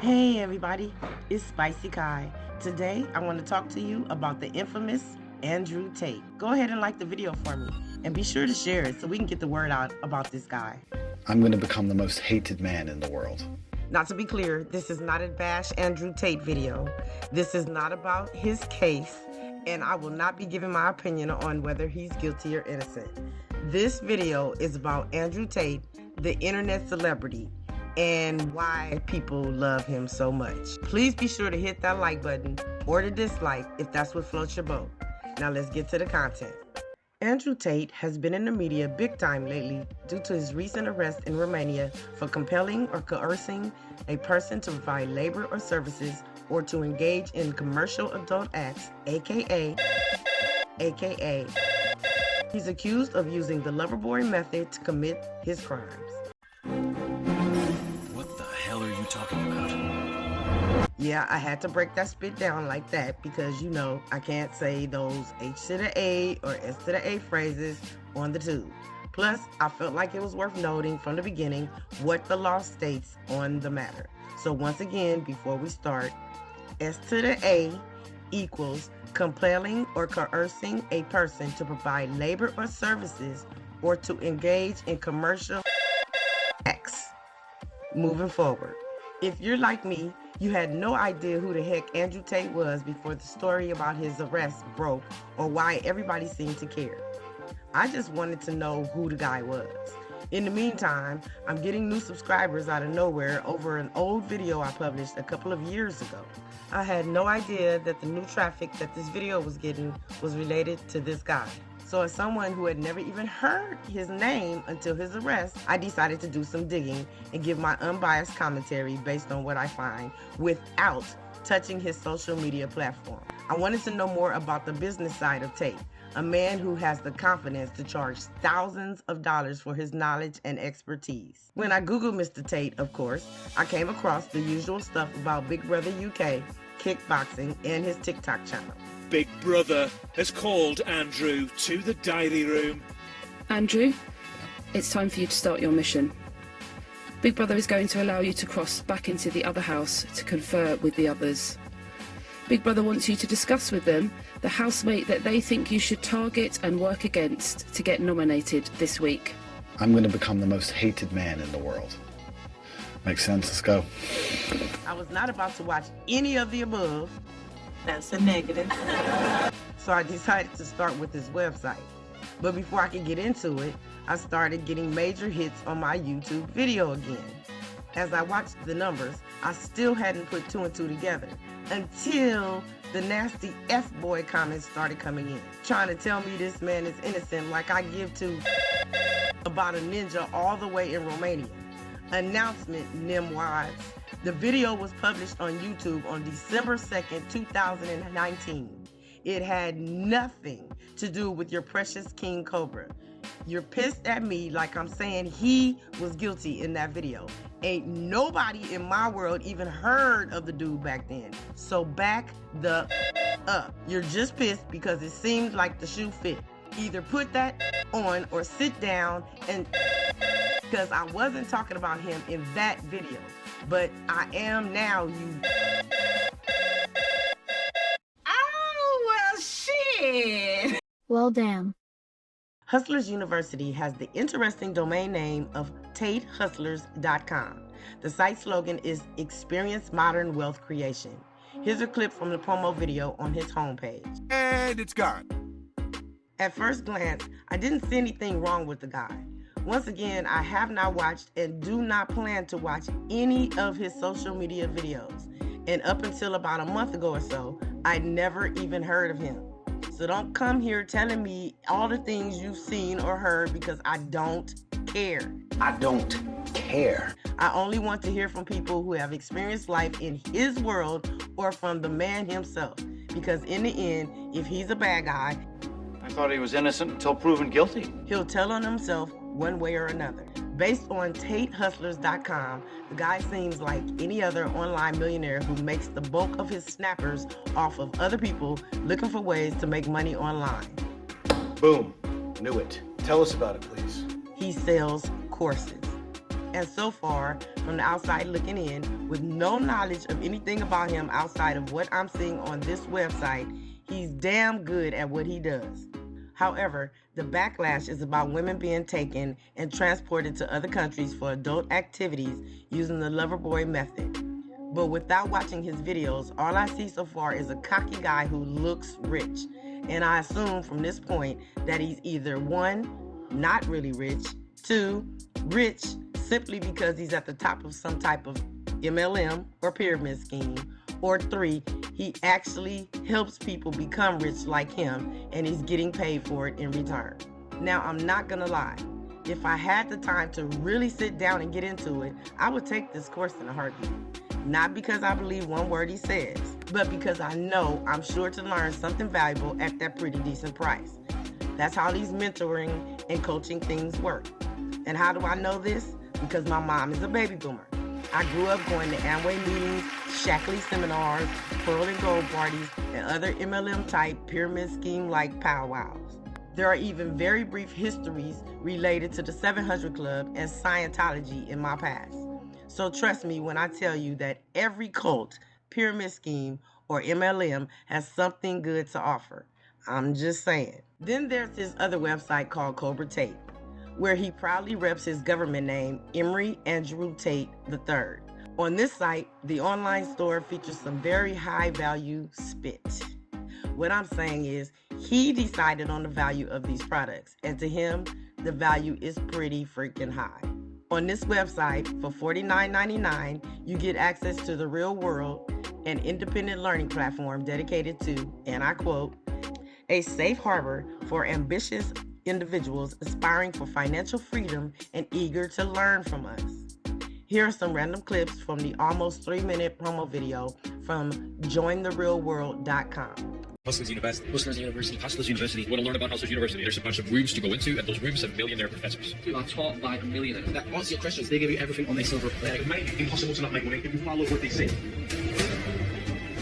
Hey everybody, it's SpiceyKy. Today I want to talk to you about the infamous Andrew Tate. Go ahead and like the video for me and be sure to share it so we can get the word out about this guy. I'm going to become the most hated man in the world. Not to be clear, this is not a bash Andrew Tate video. This is not about his case, and I will not be giving my opinion on whether he's guilty or innocent. This video is about Andrew Tate, the internet celebrity, and why people love him so much. Please be sure to hit that like button or the dislike if that's what floats your boat. Now let's get to the content. Andrew Tate has been in the media big time lately due to his recent arrest in Romania for compelling or coercing a person to provide labor or services or to engage in commercial adult acts, aka. He's accused of using the Loverboy Method to commit his crimes. What the hell are you talking about? Yeah, I had to break that spit down like that because, you know, I can't say those H to the A or S to the A phrases on the tube. Plus, I felt like it was worth noting from the beginning what the law states on the matter. So once again, before we start, S to the A equals compelling or coercing a person to provide labor or services or to engage in commercial acts. Moving forward, if you're like me, you had no idea who the heck Andrew Tate was before the story about his arrest broke or why everybody seemed to care. I just wanted to know who the guy was. In the meantime, I'm getting new subscribers out of nowhere over an old video I published a couple of years ago. I had no idea that the new traffic that this video was getting was related to this guy. So as someone who had never even heard his name until his arrest, I decided to do some digging and give my unbiased commentary based on what I find without touching his social media platform. I wanted to know more about the business side of Tate, a man who has the confidence to charge thousands of dollars for his knowledge and expertise. When I Googled Mr. Tate, of course, I came across the usual stuff about Big Brother UK, kickboxing, and his TikTok channel. Big Brother has called Andrew to the diary room. Andrew, it's time for you to start your mission. Big Brother is going to allow you to cross back into the other house to confer with the others. Big Brother wants you to discuss with them the housemate that they think you should target and work against to get nominated this week. I'm going to become the most hated man in the world. Makes sense? Let's go. I was not about to watch any of the above. That's a negative. So I decided to start with his website. But before I could get into it, I started getting major hits on my YouTube video again. As I watched the numbers, I still hadn't put two and two together until the nasty F-boy comments started coming in, trying to tell me this man is innocent like I give to about a ninja all the way in Romania. Announcement, Nimwads. The video was published on YouTube on December 2nd, 2019. It had nothing to do with your precious King Cobra. You're pissed at me like I'm saying he was guilty in that video. Ain't nobody in my world even heard of the dude back then. So back the up. You're just pissed because it seemed like the shoe fit. Either put that on or sit down, and because I wasn't talking about him in that video, but I am now, you. Oh, well, shit. Well, damn. Hustlers University has the interesting domain name of TateHustlers.com. The site slogan is Experience Modern Wealth Creation. Here's a clip from the promo video on his homepage. And it's gone. At first glance, I didn't see anything wrong with the guy. Once again, I have not watched and do not plan to watch any of his social media videos. And up until about a month ago or so, I'd never even heard of him. So don't come here telling me all the things you've seen or heard because I don't care. I don't care. I only want to hear from people who have experienced life in his world or from the man himself. Because in the end, if he's a bad guy, I thought he was innocent until proven guilty. he'll tell on himself one way or another. Based on TateHustlers.com, the guy seems like any other online millionaire who makes the bulk of his snappers off of other people looking for ways to make money online. Boom. Knew it. Tell us about it, please. He sells courses. And so far, from the outside looking in, with no knowledge of anything about him outside of what I'm seeing on this website, he's damn good at what he does. However, the backlash is about women being taken and transported to other countries for adult activities using the Loverboy Method. But without watching his videos, all I see so far is a cocky guy who looks rich. And I assume from this point that he's either 1, not really rich, 2, rich simply because he's at the top of some type of MLM or pyramid scheme, or 3, he actually helps people become rich like him and he's getting paid for it in return. Now, I'm not gonna lie. If I had the time to really sit down and get into it, I would take this course in a heartbeat. Not because I believe one word he says, but because I know I'm sure to learn something valuable at that pretty decent price. That's how these mentoring and coaching things work. And how do I know this? Because my mom is a baby boomer. I grew up going to Amway meetings, Shackley seminars, Pearl and Gold parties, and other MLM-type pyramid scheme-like powwows. There are even very brief histories related to the 700 Club and Scientology in my past. So trust me when I tell you that every cult, pyramid scheme, or MLM has something good to offer. I'm just saying. Then there's his other website called Andrew Tate, where he proudly reps his government name, Emory Andrew Tate III. On this site, the online store features some very high-value spit. What I'm saying is, he decided on the value of these products, and to him, the value is pretty freaking high. On this website, for $49.99, you get access to the Real World, an independent learning platform dedicated to, and I quote, a safe harbor for ambitious individuals aspiring for financial freedom and eager to learn from us. Here are some random clips from the almost 3-minute promo video from jointherealworld.com. Hustlers University. Hustlers University. Want to learn about Hustlers University? There's a bunch of rooms to go into, and those rooms have millionaire professors. You are taught by a millionaire. That answer your questions. They give you everything on a silver platter. It might be impossible to not make money if you follow what they say.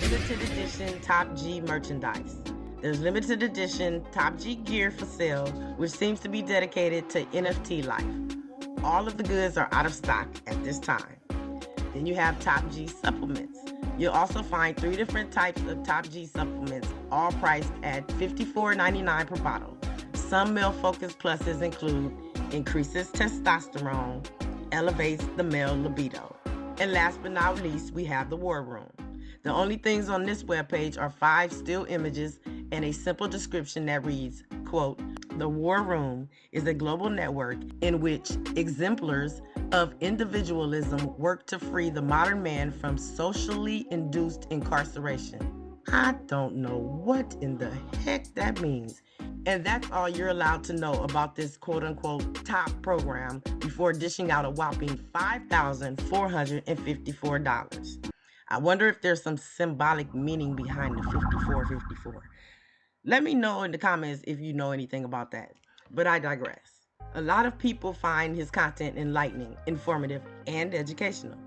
Limited edition Top G merchandise. There's limited edition Top G gear for sale, which seems to be dedicated to NFT life. All of the goods are out of stock at this time. Then you have Top G supplements. You'll also find 3 different types of Top G supplements, all priced at $54.99 per bottle. Some male-focused pluses include increases testosterone, elevates the male libido. And last but not least, we have the War Room. The only things on this webpage are 5 still images and a simple description that reads, quote, the War Room is a global network in which exemplars of individualism work to free the modern man from socially induced incarceration. I don't know what in the heck that means. And that's all you're allowed to know about this quote-unquote top program before dishing out a whopping $5,454. I wonder if there's some symbolic meaning behind the 5454. Let me know in the comments if you know anything about that. But I digress. A lot of people find his content enlightening, informative, and educational.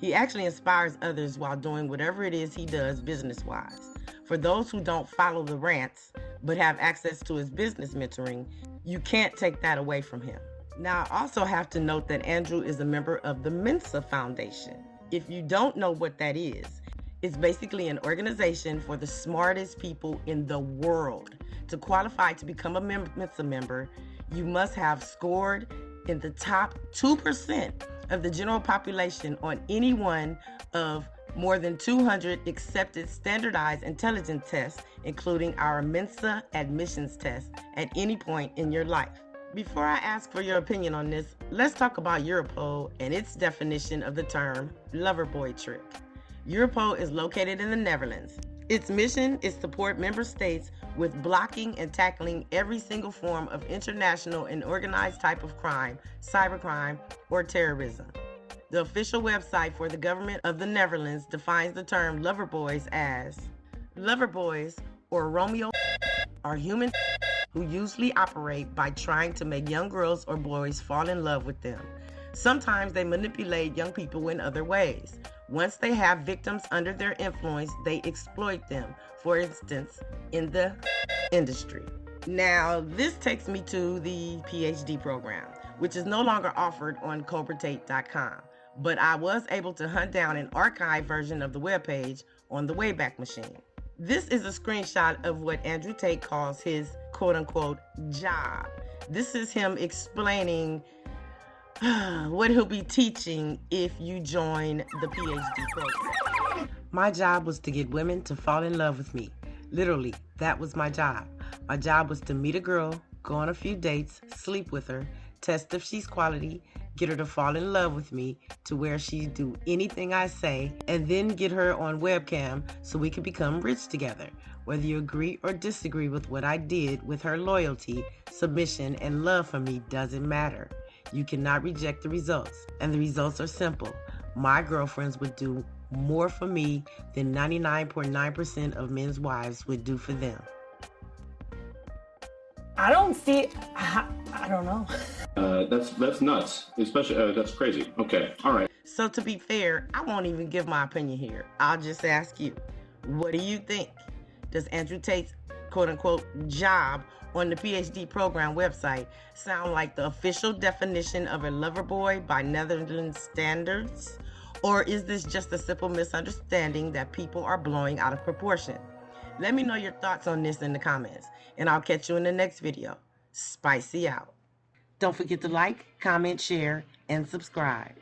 He actually inspires others while doing whatever it is he does business-wise. For those who don't follow the rants, but have access to his business mentoring, you can't take that away from him. Now, I also have to note that Andrew is a member of the Mensa Foundation. If you don't know what that is, it's basically an organization for the smartest people in the world. To qualify to become a Mensa member, you must have scored in the top 2% of the general population on any one of more than 200 accepted standardized intelligence tests, including our Mensa admissions test, at any point in your life. Before I ask for your opinion on this, let's talk about Europol and its definition of the term Loverboy trick. Europol is located in the Netherlands. Its mission is to support member states with blocking and tackling every single form of international and organized type of crime, cybercrime, or terrorism. The official website for the government of the Netherlands defines the term loverboys as loverboys, or Romeo, are human who usually operate by trying to make young girls or boys fall in love with them. Sometimes they manipulate young people in other ways. Once they have victims under their influence, they exploit them, for instance, in the industry. Now, this takes me to the PhD program, which is no longer offered on CobraTate.com. But I was able to hunt down an archived version of the webpage on the Wayback Machine. This is a screenshot of what Andrew Tate calls his quote-unquote job. This is him explaining what he'll be teaching if you join the PhD program. My job was to get women to fall in love with me. Literally, that was my job. My job was to meet a girl, go on a few dates, sleep with her, test if she's quality, get her to fall in love with me to where she'd do anything I say, and then get her on webcam so we could become rich together. Whether you agree or disagree with what I did with her loyalty, submission, and love for me doesn't matter. You cannot reject the results, and the results are simple. My girlfriends would do more for me than 99.9% of men's wives would do for them. I don't see. I don't know. That's nuts. Especially that's crazy. Okay, all right. So to be fair, I won't even give my opinion here. I'll just ask you, what do you think? Does Andrew Tate's quote-unquote job on the PhD program website sound like the official definition of a lover boy by Netherlands standards? Or is this just a simple misunderstanding that people are blowing out of proportion? Let me know your thoughts on this in the comments, and I'll catch you in the next video. Spicy out. Don't forget to like, comment, share, and subscribe.